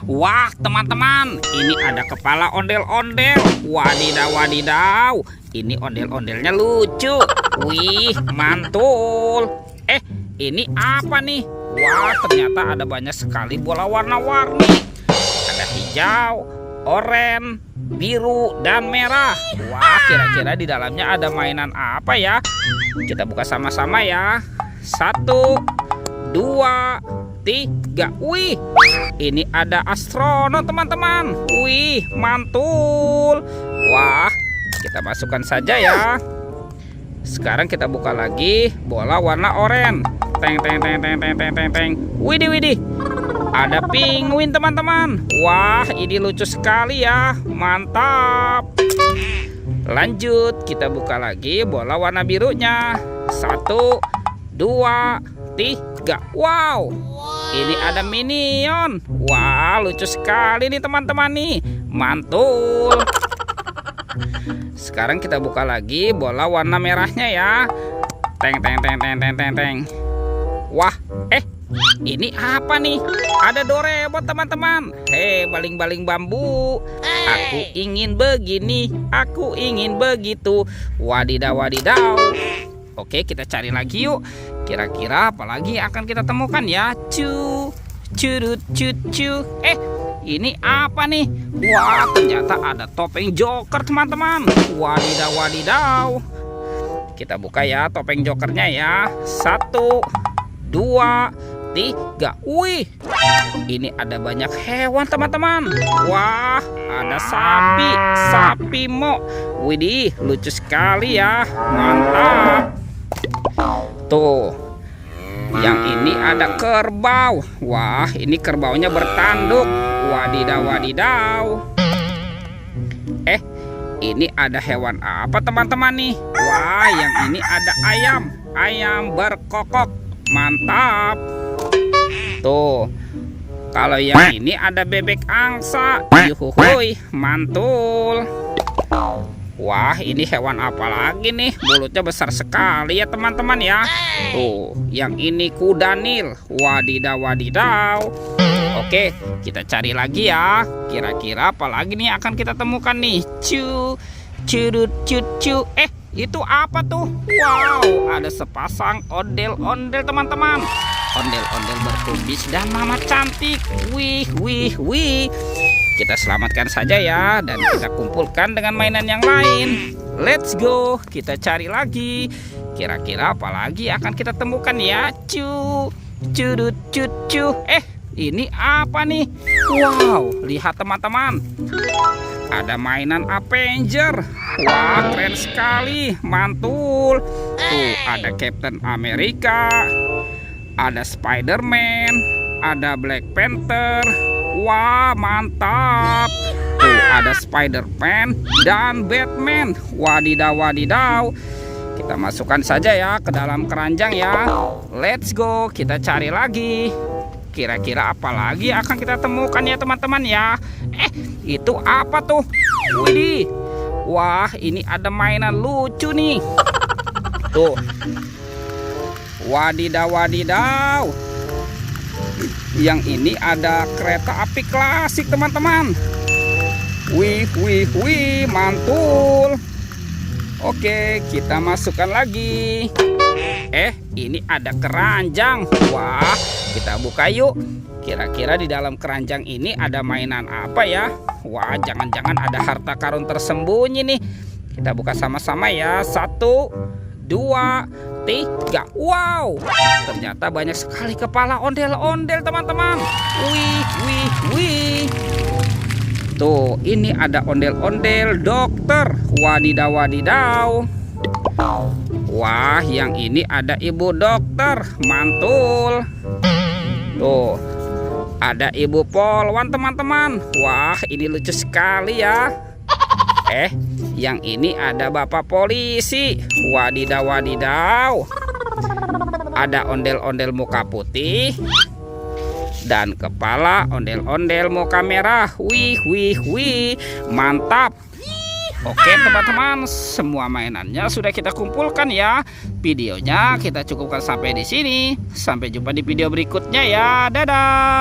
Wah, teman-teman, ini ada kepala ondel-ondel. Wadidaw, wadidaw. Ini ondel-ondelnya lucu. Wih, mantul. Ini apa nih? Wah, ternyata ada banyak sekali bola warna-warni. Ada hijau, oranye, biru, dan merah. Wah, kira-kira di dalamnya ada mainan apa ya? Kita buka sama-sama ya. 1, 2, 3. Wih, ini ada astronot, teman-teman. Wih, mantul. Wah, kita masukkan saja ya. Sekarang kita buka lagi bola warna oranye. Teng teng teng teng teng teng teng teng. Widih, widih. Ada penguin, teman-teman. Wah, ini lucu sekali ya. Mantap. Lanjut, kita buka lagi bola warna birunya. 1, 2, 3. Wow, ini ada minion. Wah, lucu sekali nih teman-teman nih. Mantul. Sekarang kita buka lagi bola warna merahnya ya. Teng teng teng teng teng teng teng. Wah, ini apa nih? Ada Doraemon, teman-teman. Hei, baling-baling bambu. Aku ingin begini, aku ingin begitu. Wadidaw, wadidaw. Oke, kita cari lagi yuk. Kira-kira apa lagi akan kita temukan ya? Curut, cucu. Ini apa nih? Wah, ternyata ada topeng Joker, teman-teman. Wadidaw, wadidaw. Kita buka ya topeng Jokernya ya. 1, 2, 3. Wih, ini ada banyak hewan, teman-teman. Wah, ada sapi mo. Widih, lucu sekali ya. Mantap. Tuh, yang ini ada kerbau. Wah, ini kerbaunya bertanduk. Wadidaw, wadidaw. Ini ada hewan apa, teman-teman nih? Wah, yang ini ada ayam berkokok. Mantap. Tuh, kalau yang ini ada bebek angsa. Yuhuhuy, mantul. Wah, ini hewan apa lagi nih? Mulutnya besar sekali ya, teman-teman ya. Tuh, yang ini kuda Nil. Wadidaw, wadidaw. Oke, kita cari lagi ya. Kira-kira apa lagi nih akan kita temukan nih? Curut, cucu. Itu apa tuh? Wow, ada sepasang ondel-ondel, teman-teman. Ondel-ondel berkumis dan mama cantik. Wih, wih, wih. Kita selamatkan saja ya, dan kita kumpulkan dengan mainan yang lain. Let's go, kita cari lagi. Kira-kira apa lagi akan kita temukan ya? Curut, cucu. Ini apa nih? Wow, lihat teman-teman. Ada mainan Avenger. Wah, keren sekali. Mantul. Tuh, ada Captain America. Ada Spider-Man. Ada Black Panther. Wah, mantap. Tuh, ada Spider-Man dan Batman. Wadidaw, wadidaw. Kita masukkan saja ya ke dalam keranjang ya. Let's go, kita cari lagi. Kira-kira apa lagi akan kita temukan ya, teman-teman ya? Itu apa tuh? Widih. Wah, ini ada mainan lucu nih. Tuh. Wadidaw, wadidaw. Yang ini ada kereta api klasik, teman-teman. Wih, wih, wih, mantul. Oke, kita masukkan lagi. Ini ada keranjang. Wah, kita buka yuk. Kira-kira di dalam keranjang ini ada mainan apa ya? Wah, jangan-jangan ada harta karun tersembunyi nih. Kita buka sama-sama ya. 1, 2, 3. Wow, ternyata banyak sekali kepala ondel-ondel, teman-teman. Wih, wih, wih. Tuh, ini ada ondel-ondel dokter. Wadidaw, wadidaw. Wah, yang ini ada ibu dokter. Mantul. Tuh, ada ibu polwan, teman-teman. Wah, ini lucu sekali ya. Yang ini ada bapak polisi. Wadidaw, wadidaw. Ada ondel-ondel muka putih dan kepala ondel-ondel muka merah. Wih, wih, wih. Mantap. Oke teman-teman, semua mainannya sudah kita kumpulkan ya. Videonya kita cukupkan sampai di sini. Sampai jumpa di video berikutnya ya. Dadah.